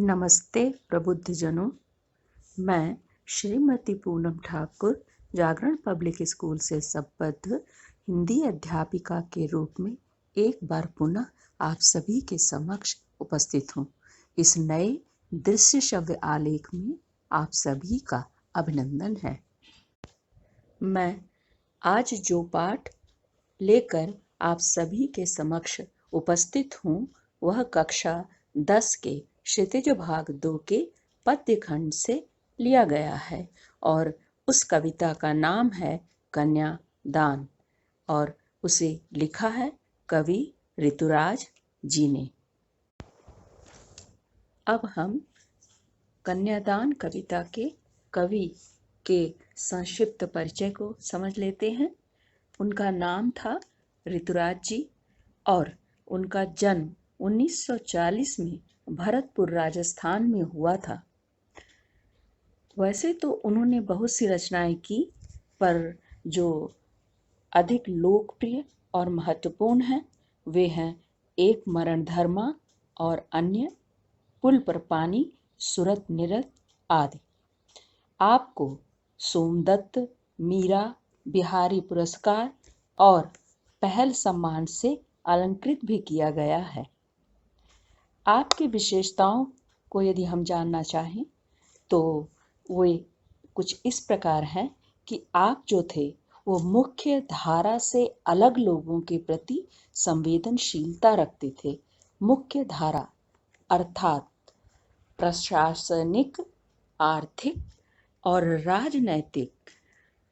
नमस्ते प्रबुद्धजनों। मैं श्रीमती पूनम ठाकुर जागरण पब्लिक स्कूल से संबद्ध हिंदी अध्यापिका के रूप में एक बार पुनः आप सभी के समक्ष उपस्थित हूँ। इस नए दृश्य श्रव्य आलेख में आप सभी का अभिनंदन है। मैं आज जो पाठ लेकर आप सभी के समक्ष उपस्थित हूँ वह कक्षा 10 के क्षितिज भाग 2 के पद्य खंड से लिया गया है और उस कविता का नाम है कन्यादान और उसे लिखा है कवि ऋतुराज जी ने। अब हम कन्यादान कविता के कवि के संक्षिप्त परिचय को समझ लेते हैं। उनका नाम था ऋतुराज जी और उनका जन्म 1940 में भरतपुर राजस्थान में हुआ था। वैसे तो उन्होंने बहुत सी रचनाएं की, पर जो अधिक लोकप्रिय और महत्वपूर्ण हैं वे हैं एक मरण धर्मा और अन्य पुल पर पानी, सूरत निरत आदि। आपको सोमदत्त, मीरा, बिहारी पुरस्कार और पहल सम्मान से अलंकृत भी किया गया है। आपकी विशेषताओं को यदि हम जानना चाहें तो वे कुछ इस प्रकार हैं कि आप जो थे वो मुख्य धारा से अलग लोगों के प्रति संवेदनशीलता रखते थे। मुख्य धारा अर्थात प्रशासनिक, आर्थिक और राजनैतिक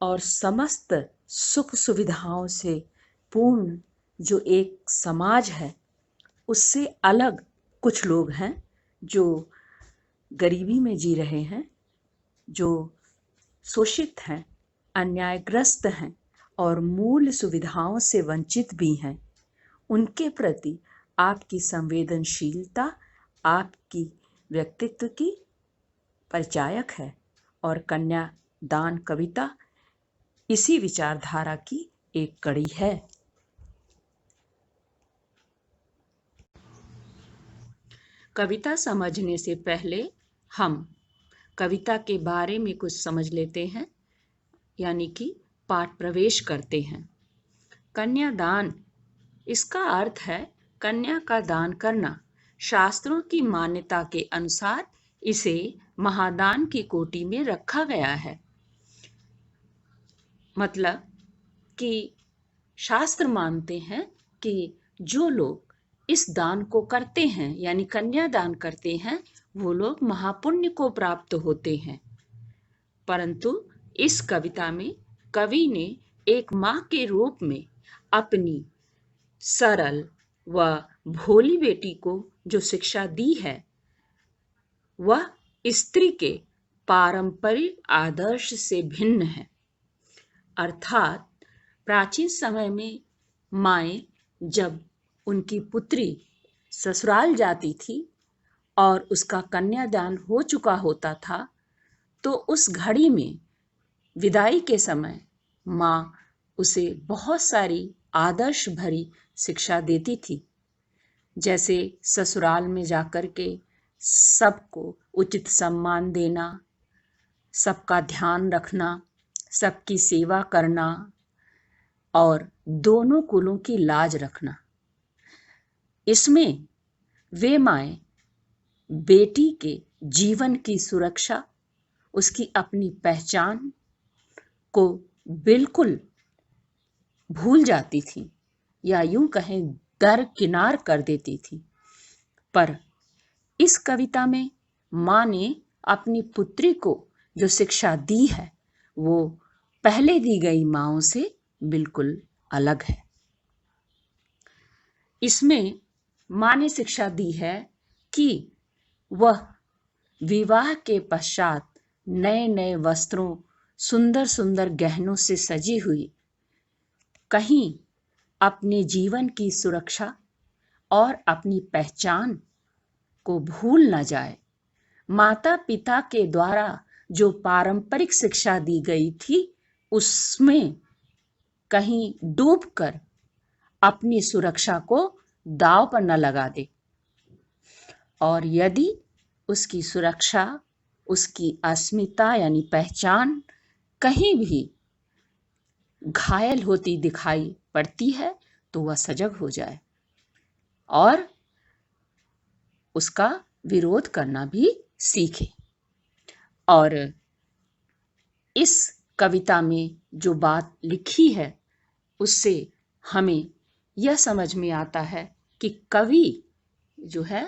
और समस्त सुख सुविधाओं से पूर्ण जो एक समाज है उससे अलग कुछ लोग हैं जो गरीबी में जी रहे हैं, जो शोषित हैं, अन्यायग्रस्त हैं और मूल सुविधाओं से वंचित भी हैं। उनके प्रति आपकी संवेदनशीलता आपकी व्यक्तित्व की परिचायक है और कन्यादान कविता इसी विचारधारा की एक कड़ी है। कविता समझने से पहले हम कविता के बारे में कुछ समझ लेते हैं, यानी कि पाठ प्रवेश करते हैं। कन्यादान, इसका अर्थ है कन्या का दान करना। शास्त्रों की मान्यता के अनुसार इसे महादान की कोटि में रखा गया है। मतलब कि शास्त्र मानते हैं कि जो लोग इस दान को करते हैं यानी कन्यादान करते हैं वो लोग महापुण्य को प्राप्त होते हैं। परंतु इस कविता में कवि ने एक माँ के रूप में अपनी सरल व भोली बेटी को जो शिक्षा दी है वह स्त्री के पारंपरिक आदर्श से भिन्न है। अर्थात प्राचीन समय में माएँ जब उनकी पुत्री ससुराल जाती थी और उसका कन्यादान हो चुका होता था तो उस घड़ी में विदाई के समय माँ उसे बहुत सारी आदर्श भरी शिक्षा देती थी, जैसे ससुराल में जाकर के सबको उचित सम्मान देना, सबका ध्यान रखना, सबकी सेवा करना और दोनों कुलों की लाज रखना। इसमें वे माएँ बेटी के जीवन की सुरक्षा, उसकी अपनी पहचान को बिल्कुल भूल जाती थी या यूं कहें दरकिनार कर देती थी। पर इस कविता में माँ ने अपनी पुत्री को जो शिक्षा दी है वो पहले दी गई माँओं से बिल्कुल अलग है। इसमें माँ ने शिक्षा दी है कि वह विवाह के पश्चात नए नए वस्त्रों, सुंदर सुंदर गहनों से सजी हुई कहीं अपने जीवन की सुरक्षा और अपनी पहचान को भूल न जाए। माता पिता के द्वारा जो पारंपरिक शिक्षा दी गई थी उसमें कहीं डूबकर अपनी सुरक्षा को दांव पर न लगा दे। और यदि उसकी सुरक्षा, उसकी अस्मिता यानी पहचान कहीं भी घायल होती दिखाई पड़ती है तो वह सजग हो जाए और उसका विरोध करना भी सीखे। और इस कविता में जो बात लिखी है उससे हमें यह समझ में आता है कि कवि जो है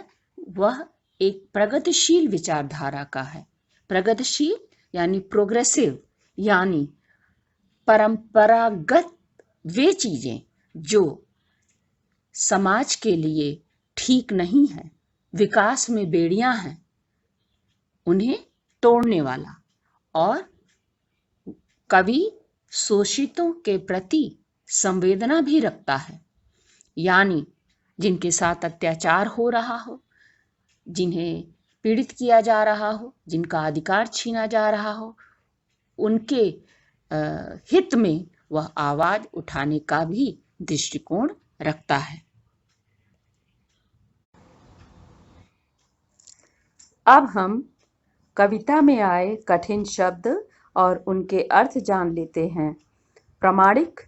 वह एक प्रगतिशील विचारधारा का है। प्रगतिशील यानी प्रोग्रेसिव, यानी परंपरागत वे चीजें जो समाज के लिए ठीक नहीं है, विकास में बेड़ियां हैं, उन्हें तोड़ने वाला। और कवि शोषितों के प्रति संवेदना भी रखता है, यानी जिनके साथ अत्याचार हो रहा हो, जिन्हें पीड़ित किया जा रहा हो, जिनका अधिकार छीना जा रहा हो, उनके हित में वह आवाज उठाने का भी दृष्टिकोण रखता है। अब हम कविता में आए कठिन शब्द और उनके अर्थ जान लेते हैं। प्रामाणिक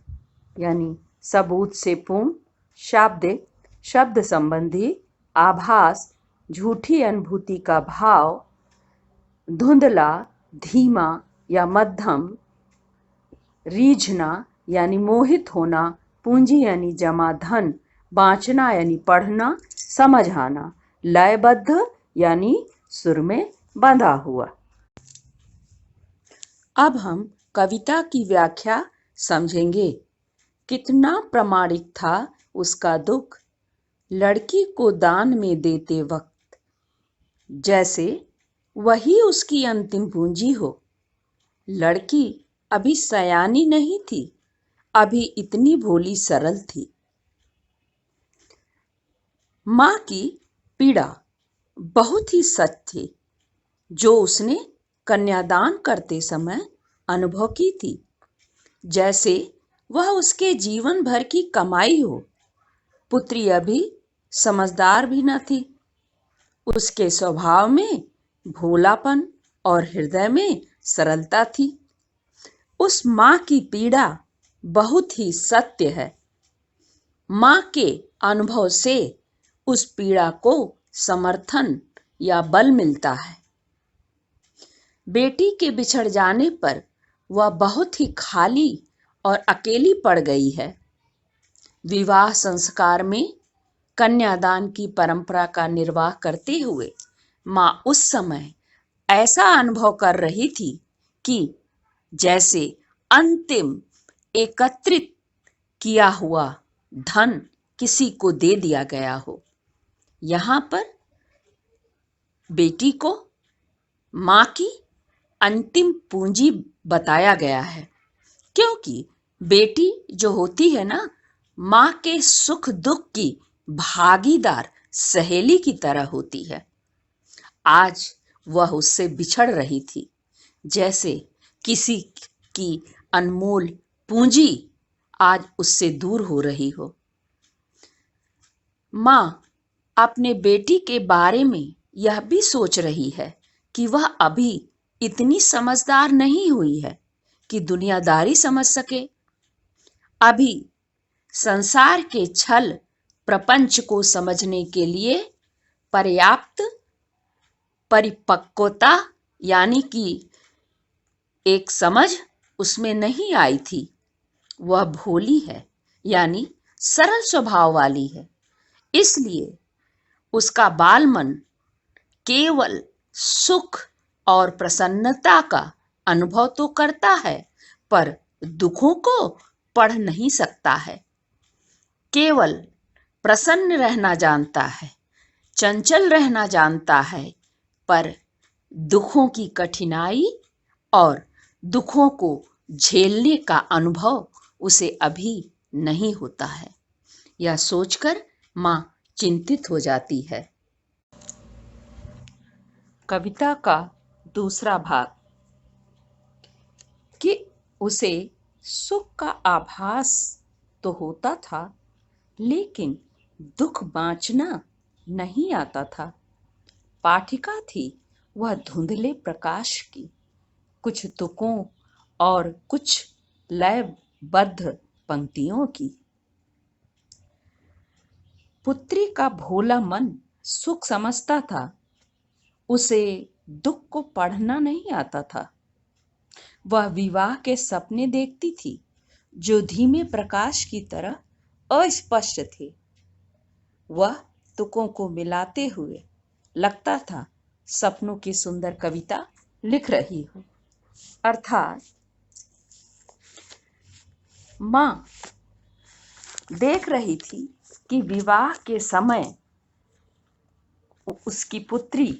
यानी सबूत से पूर्ण, शाब्दिक शब्द संबंधी, आभास झूठी अनुभूति का भाव, धुंधला धीमा या मध्यम, रीझना यानी मोहित होना, पूंजी यानी जमा धन, बाँचना यानी पढ़ना समझ आना, लयबद्ध यानी सुर में बंधा हुआ। अब हम कविता की व्याख्या समझेंगे। कितना प्रामाणिक था उसका दुख, लड़की को दान में देते वक्त, जैसे वही उसकी अंतिम पूंजी हो। लड़की अभी सयानी नहीं थी, अभी इतनी भोली सरल थी। माँ की पीड़ा बहुत ही सच थी जो उसने कन्यादान करते समय अनुभव की थी, जैसे वह उसके जीवन भर की कमाई हो। पुत्री अभी समझदार भी न थी, उसके स्वभाव में भोलापन और हृदय में सरलता थी। उस माँ की पीड़ा बहुत ही सत्य है। माँ के अनुभव से उस पीड़ा को समर्थन या बल मिलता है। बेटी के बिछड़ जाने पर वह बहुत ही खाली और अकेली पड़ गई है। विवाह संस्कार में कन्यादान की परंपरा का निर्वाह करते हुए माँ उस समय ऐसा अनुभव कर रही थी कि जैसे अंतिम एकत्रित किया हुआ धन किसी को दे दिया गया हो। यहाँ पर बेटी को माँ की अंतिम पूंजी बताया गया है, क्योंकि बेटी जो होती है ना, माँ के सुख दुख की भागीदार सहेली की तरह होती है। आज वह उससे बिछड़ रही थी, जैसे किसी की अनमोल पूंजी आज उससे दूर हो रही हो। माँ अपने बेटी के बारे में यह भी सोच रही है कि वह अभी इतनी समझदार नहीं हुई है कि दुनियादारी समझ सके। अभी संसार के छल प्रपंच को समझने के लिए पर्याप्त परिपक्वता यानी कि एक समझ उसमें नहीं आई थी। वह भोली है, यानी सरल स्वभाव वाली है, इसलिए उसका बाल मन केवल सुख और प्रसन्नता का अनुभव तो करता है, पर दुखों को पढ़ नहीं सकता है। केवल प्रसन्न रहना जानता है, चंचल रहना जानता है, पर दुखों की कठिनाई और दुखों को झेलने का अनुभव उसे अभी नहीं होता है। यह सोचकर माँ चिंतित हो जाती है। कविता का दूसरा भाग कि उसे सुख का आभास तो होता था, लेकिन दुख बांचना नहीं आता था। पाठिका थी वह धुंधले प्रकाश की, कुछ तुकों और कुछ लयबद्ध पंक्तियों की। पुत्री का भोला मन सुख समझता था, उसे दुख को पढ़ना नहीं आता था। वह विवाह के सपने देखती थी जो धीमे प्रकाश की तरह अस्पष्ट थे। वह तुकों को मिलाते हुए लगता था सपनों की सुंदर कविता लिख रही हो। अर्थात मां देख रही थी कि विवाह के समय उसकी पुत्री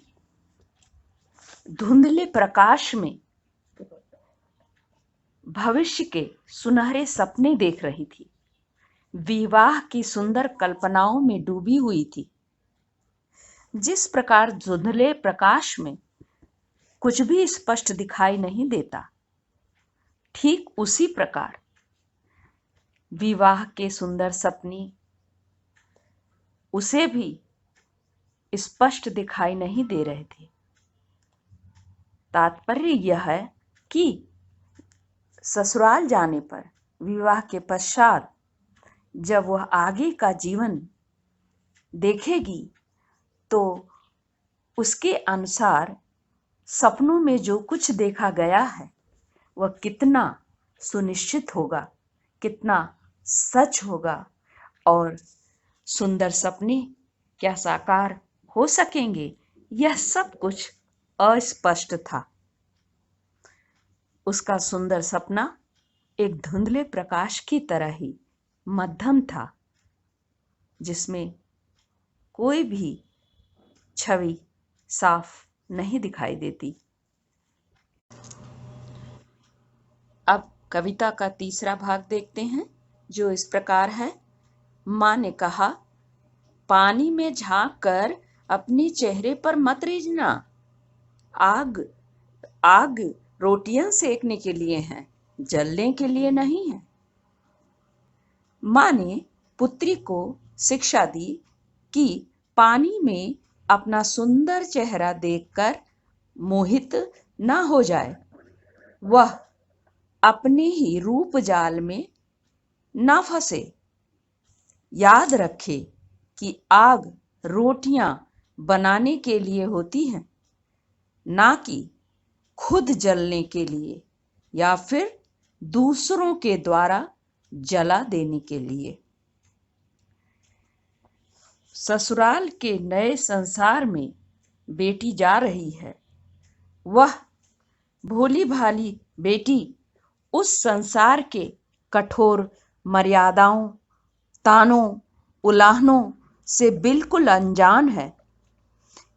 धुंधले प्रकाश में भविष्य के सुनहरे सपने देख रही थी, विवाह की सुंदर कल्पनाओं में डूबी हुई थी। जिस प्रकार धुंधले प्रकाश में कुछ भी स्पष्ट दिखाई नहीं देता, ठीक उसी प्रकार विवाह के सुंदर सपने उसे भी स्पष्ट दिखाई नहीं दे रहे थे। तात्पर्य यह है कि ससुराल जाने पर, विवाह के पश्चात जब वह आगे का जीवन देखेगी तो उसके अनुसार सपनों में जो कुछ देखा गया है वह कितना सुनिश्चित होगा, कितना सच होगा और सुंदर सपने क्या साकार हो सकेंगे, यह सब कुछ अस्पष्ट था। उसका सुंदर सपना एक धुंधले प्रकाश की तरह ही मध्यम था, जिसमें कोई भी छवि साफ नहीं दिखाई देती। अब कविता का तीसरा भाग देखते हैं, जो इस प्रकार है। माँ ने कहा, पानी में झांक कर अपने चेहरे पर मत रीझना, आग आग रोटियां सेकने के लिए है, जलने के लिए नहीं है। माँ ने पुत्री को शिक्षा दी कि पानी में अपना सुंदर चेहरा देखकर मोहित न हो जाए, वह अपने ही रूप जाल में न फंसे। याद रखे कि आग रोटियां बनाने के लिए होती है, ना कि खुद जलने के लिए या फिर दूसरों के द्वारा जला देने के लिए। ससुराल के नए संसार में बेटी जा रही है। वह भोली भाली बेटी उस संसार के कठोर मर्यादाओं, तानों, उलाहनों से बिल्कुल अनजान है।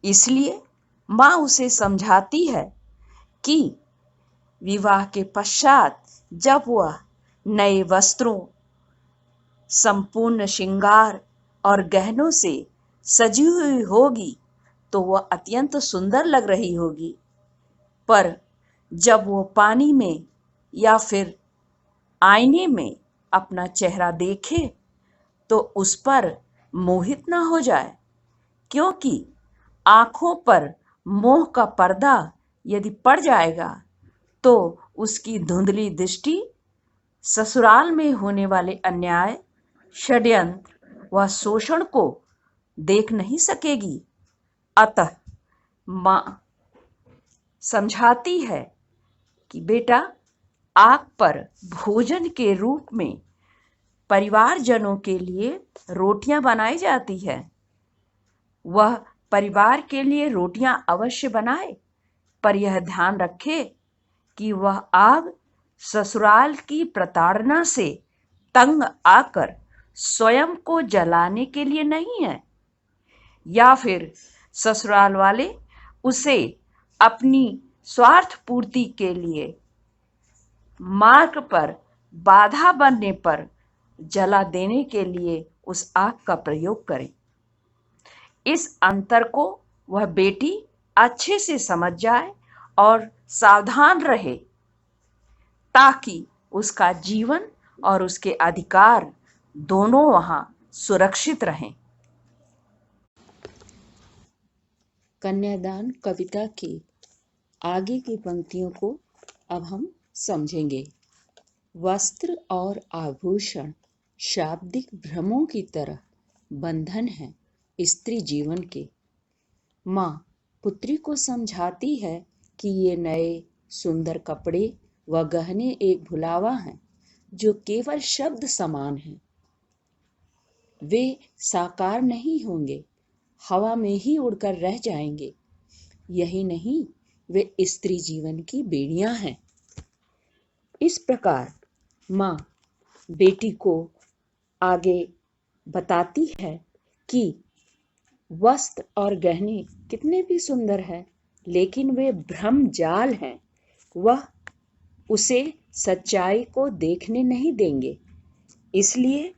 इसलिए माँ उसे समझाती है कि विवाह के पश्चात जब वह नए वस्त्रों, संपूर्ण श्रृंगार और गहनों से सजी हुई होगी तो वह अत्यंत सुंदर लग रही होगी, पर जब वो पानी में या फिर आईने में अपना चेहरा देखे तो उस पर मोहित न हो जाए, क्योंकि आंखों पर मोह का पर्दा यदि पड़ जाएगा तो उसकी धुंधली दृष्टि ससुराल में होने वाले अन्याय, षड्यंत्र व शोषण को देख नहीं सकेगी। अतः माँ समझाती है कि बेटा, आग पर भोजन के रूप में परिवारजनों के लिए रोटियां बनाई जाती है। वह परिवार के लिए रोटियां अवश्य बनाए, पर यह ध्यान रखे कि वह आग ससुराल की प्रताड़ना से तंग आकर स्वयं को जलाने के लिए नहीं है, या फिर ससुराल वाले उसे अपनी स्वार्थ पूर्ति के लिए मार्ग पर बाधा बनने पर जला देने के लिए उस आग का प्रयोग करें। इस अंतर को वह बेटी अच्छे से समझ जाए और सावधान रहे, ताकि उसका जीवन और उसके अधिकार दोनों वहां सुरक्षित रहें। कन्यादान कविता की आगे की पंक्तियों को अब हम समझेंगे। वस्त्र और आभूषण शाब्दिक भ्रमों की तरह बंधन है स्त्री जीवन के। माँ पुत्री को समझाती है कि ये नए सुंदर कपड़े व गहने एक भुलावा हैं जो केवल शब्द समान हैं। वे साकार नहीं होंगे, हवा में ही उड़कर रह जाएंगे। यही नहीं, वे स्त्री जीवन की बेड़ियां हैं। इस प्रकार माँ बेटी को आगे बताती है कि वस्त्र और गहने कितने भी सुंदर हैं, लेकिन वे भ्रम जाल हैं। वह उसे सच्चाई को देखने नहीं देंगे, इसलिए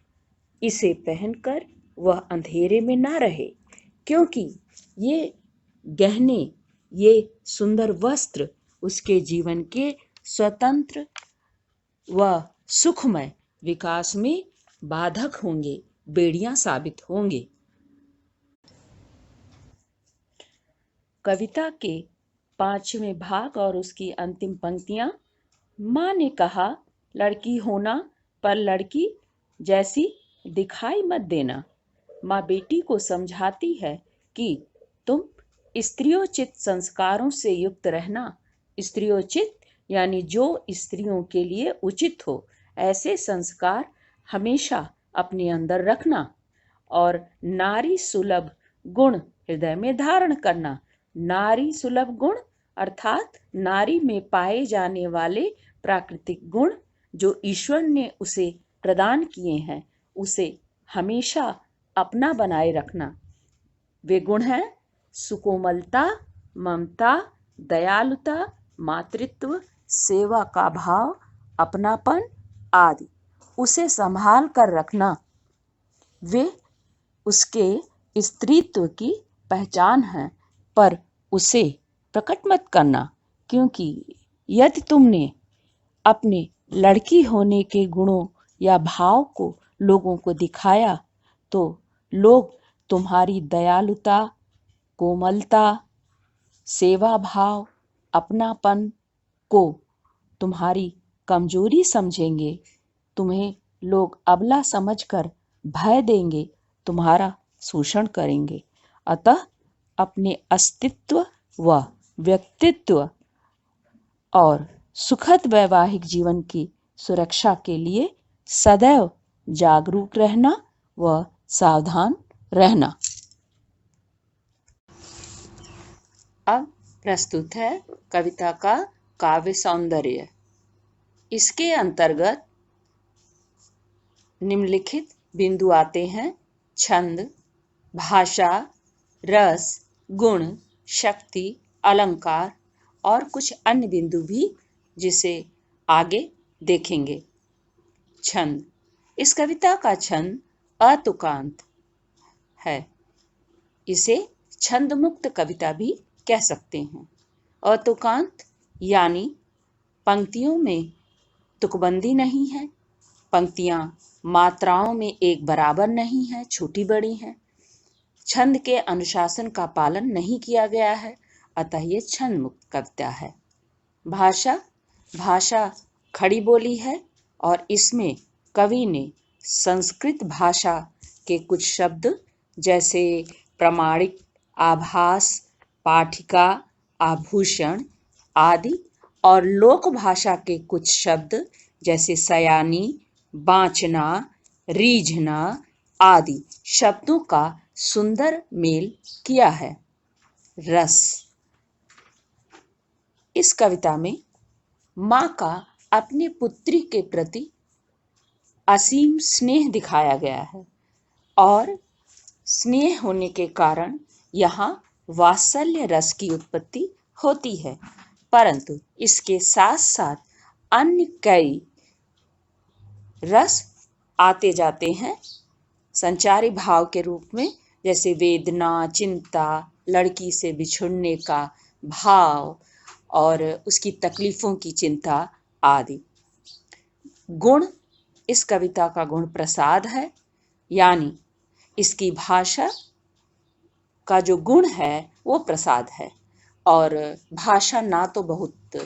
इसे पहनकर वह अंधेरे में ना रहे, क्योंकि ये गहने, ये सुंदर वस्त्र उसके जीवन के स्वतंत्र व सुखमय विकास में बाधक होंगे, बेड़ियां साबित होंगे। कविता के 5वें भाग और उसकी अंतिम पंक्तियां। माँ ने कहा, लड़की होना पर लड़की जैसी दिखाई मत देना। माँ बेटी को समझाती है कि तुम स्त्रियोचित संस्कारों से युक्त रहना। स्त्रियोचित यानी जो स्त्रियों के लिए उचित हो, ऐसे संस्कार हमेशा अपने अंदर रखना और नारी सुलभ गुण हृदय में धारण करना। नारी सुलभ गुण अर्थात नारी में पाए जाने वाले प्राकृतिक गुण जो ईश्वर ने उसे प्रदान किए हैं, उसे हमेशा अपना बनाए रखना। वे गुण हैं सुकोमलता, ममता, दयालुता, मातृत्व, सेवा का भाव, अपनापन आदि। उसे संभाल कर रखना। वे उसके स्त्रीत्व की पहचान हैं, पर उसे प्रकट मत करना, क्योंकि यदि तुमने अपने लड़की होने के गुणों या भाव को लोगों को दिखाया, तो लोग तुम्हारी दयालुता, कोमलता, सेवा भाव, अपनापन को तुम्हारी कमजोरी समझेंगे। तुम्हें लोग अबला समझकर भय देंगे, तुम्हारा शोषण करेंगे। अतः अपने अस्तित्व व व्यक्तित्व और सुखद वैवाहिक जीवन की सुरक्षा के लिए सदैव जागरूक रहना व सावधान रहना। अब प्रस्तुत है कविता का काव्य सौंदर्य। इसके अंतर्गत निम्नलिखित बिंदु आते हैं: छंद, भाषा, रस, गुण, शक्ति, अलंकार और कुछ अन्य बिंदु भी, जिसे आगे देखेंगे। छंद। इस कविता का छंद अतुकांत है। इसे छंद मुक्त कविता भी कह सकते हैं। अतुकांत यानी पंक्तियों में तुकबंदी नहीं है, पंक्तियां मात्राओं में एक बराबर नहीं है, छोटी बड़ी हैं। छंद के अनुशासन का पालन नहीं किया गया है, अतः ये छंद मुक्त कविता है। भाषा खड़ी बोली है और इसमें कवि ने संस्कृत भाषा के कुछ शब्द जैसे प्रमाणिक, आभास, पाठिका, आभूषण आदि और लोक भाषा के कुछ शब्द जैसे सयानी, बाँचना, रीझना आदि शब्दों का सुंदर मेल किया है। रस। इस कविता में माँ का अपने पुत्री के प्रति असीम स्नेह दिखाया गया है और स्नेह होने के कारण यहाँ वात्सल्य रस की उत्पत्ति होती है, परंतु इसके साथ साथ अन्य कई रस आते जाते हैं संचारी भाव के रूप में, जैसे वेदना, चिंता, लड़की से बिछुड़ने का भाव और उसकी तकलीफों की चिंता आदि। गुण। इस कविता का गुण प्रसाद है, यानी इसकी भाषा का जो गुण है वो प्रसाद है। और भाषा ना तो बहुत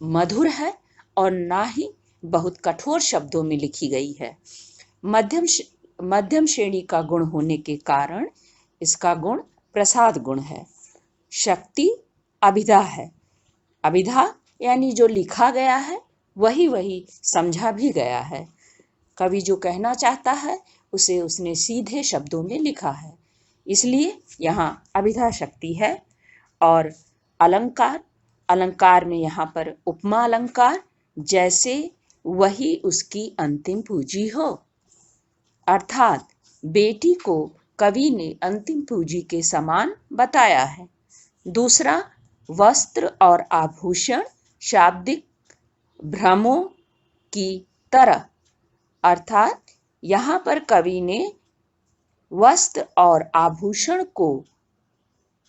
मधुर है और ना ही बहुत कठोर शब्दों में लिखी गई है। मध्यम श्रेणी का गुण होने के कारण इसका गुण प्रसाद गुण है। शक्ति अभिधा है। अभिधा यानी जो लिखा गया है वही वही समझा भी गया है। कवि जो कहना चाहता है उसे उसने सीधे शब्दों में लिखा है, इसलिए यहाँ अभिधा शक्ति है। और अलंकार, अलंकार में यहाँ पर उपमा अलंकार, जैसे वही उसकी अंतिम पूंजी हो, अर्थात बेटी को कवि ने अंतिम पूंजी के समान बताया है। दूसरा, वस्त्र और आभूषण शाब्दिक भ्रमों की तरह, अर्थात यहाँ पर कवि ने वस्त्र और आभूषण को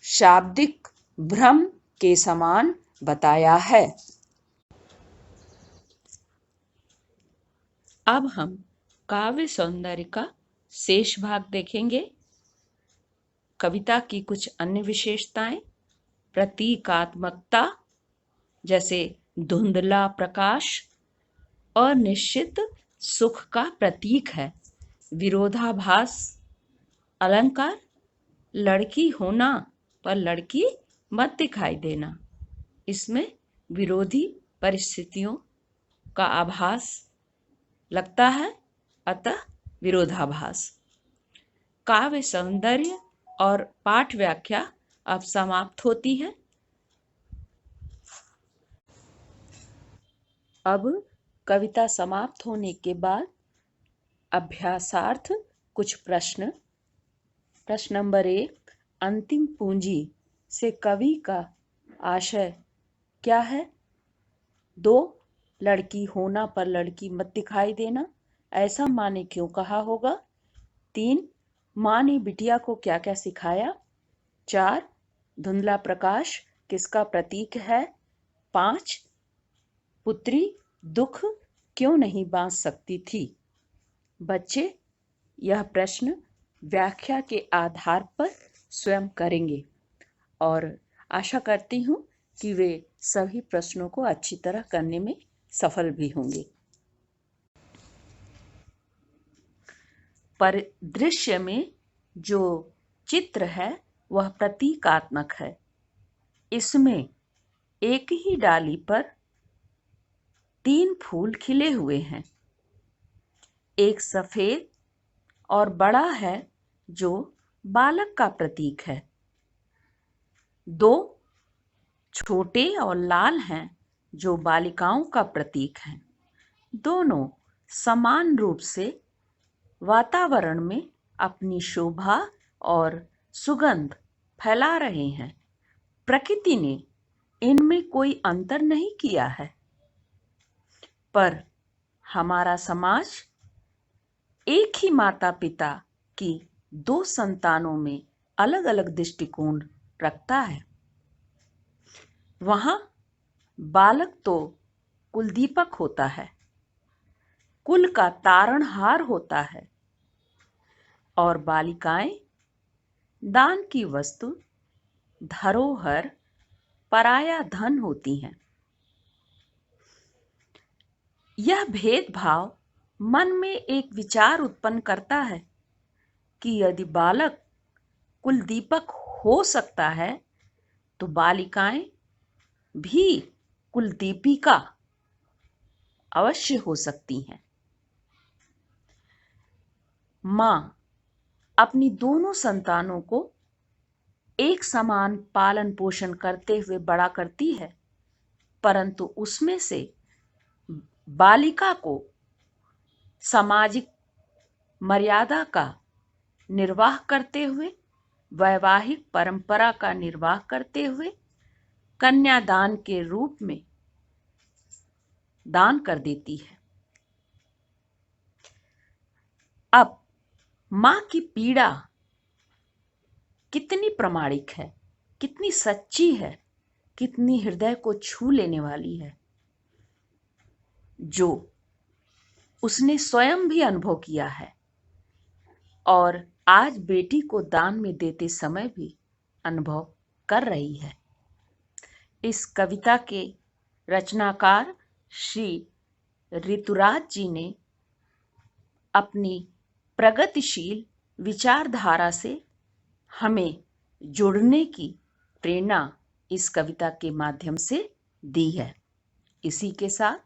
शाब्दिक भ्रम के समान बताया है। अब हम काव्य सौंदर्य का शेष भाग देखेंगे। कविता की कुछ अन्य विशेषताएं: प्रतीकात्मकता, जैसे धुंधला प्रकाश अनिश्चित सुख का प्रतीक है। विरोधाभास अलंकार, लड़की होना पर लड़की मत दिखाई देना, इसमें विरोधी परिस्थितियों का आभास लगता है, अतः विरोधाभास। काव्य सौंदर्य और पाठ व्याख्या अब समाप्त होती है। अब कविता समाप्त होने के बाद अभ्यासार्थ कुछ प्रश्न। प्रश्न नंबर 1, अंतिम पूंजी से कवि का आशय क्या है? 2, लड़की होना पर लड़की मत दिखाई देना, ऐसा माँ ने क्यों कहा होगा? 3, माँ ने बिटिया को क्या क्या सिखाया? 4, धुंधला प्रकाश किसका प्रतीक है? 5, पुत्री दुख क्यों नहीं बांध सकती थी? बच्चे यह प्रश्न व्याख्या के आधार पर स्वयं करेंगे और आशा करती हूँ कि वे सभी प्रश्नों को अच्छी तरह करने में सफल भी होंगे। परिदृश्य में जो चित्र है वह प्रतीकात्मक है। इसमें एक ही डाली पर 3 फूल खिले हुए हैं। एक सफेद और बड़ा है जो बालक का प्रतीक है। 2 छोटे और लाल हैं जो बालिकाओं का प्रतीक हैं। दोनों समान रूप से वातावरण में अपनी शोभा और सुगंध फैला रहे हैं। प्रकृति ने इनमें कोई अंतर नहीं किया है, पर हमारा समाज एक ही माता पिता की 2 संतानों में अलग अलग दृष्टिकोण रखता है। वहां बालक तो कुलदीपक होता है, कुल का तारणहार होता है, और बालिकाएं दान की वस्तु, धरोहर, पराया धन होती हैं। यह भेदभाव मन में एक विचार उत्पन्न करता है कि यदि बालक कुलदीपक हो सकता है तो बालिकाएं भी कुलदीपिका अवश्य हो सकती हैं। मां अपनी दोनों संतानों को एक समान पालन पोषण करते हुए बड़ा करती है, परंतु उसमें से बालिका को सामाजिक मर्यादा का निर्वाह करते हुए, वैवाहिक परंपरा का निर्वाह करते हुए कन्यादान के रूप में दान कर देती है। अब मां की पीड़ा कितनी प्रामाणिक है, कितनी सच्ची है, कितनी हृदय को छू लेने वाली है, जो उसने स्वयं भी अनुभव किया है और आज बेटी को दान में देते समय भी अनुभव कर रही है। इस कविता के रचनाकार श्री ऋतुराज जी ने अपनी प्रगतिशील विचारधारा से हमें जुड़ने की प्रेरणा इस कविता के माध्यम से दी है। इसी के साथ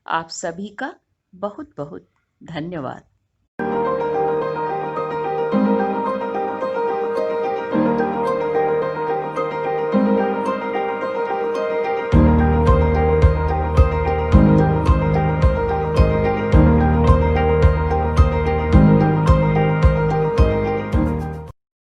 आप सभी का बहुत बहुत धन्यवाद।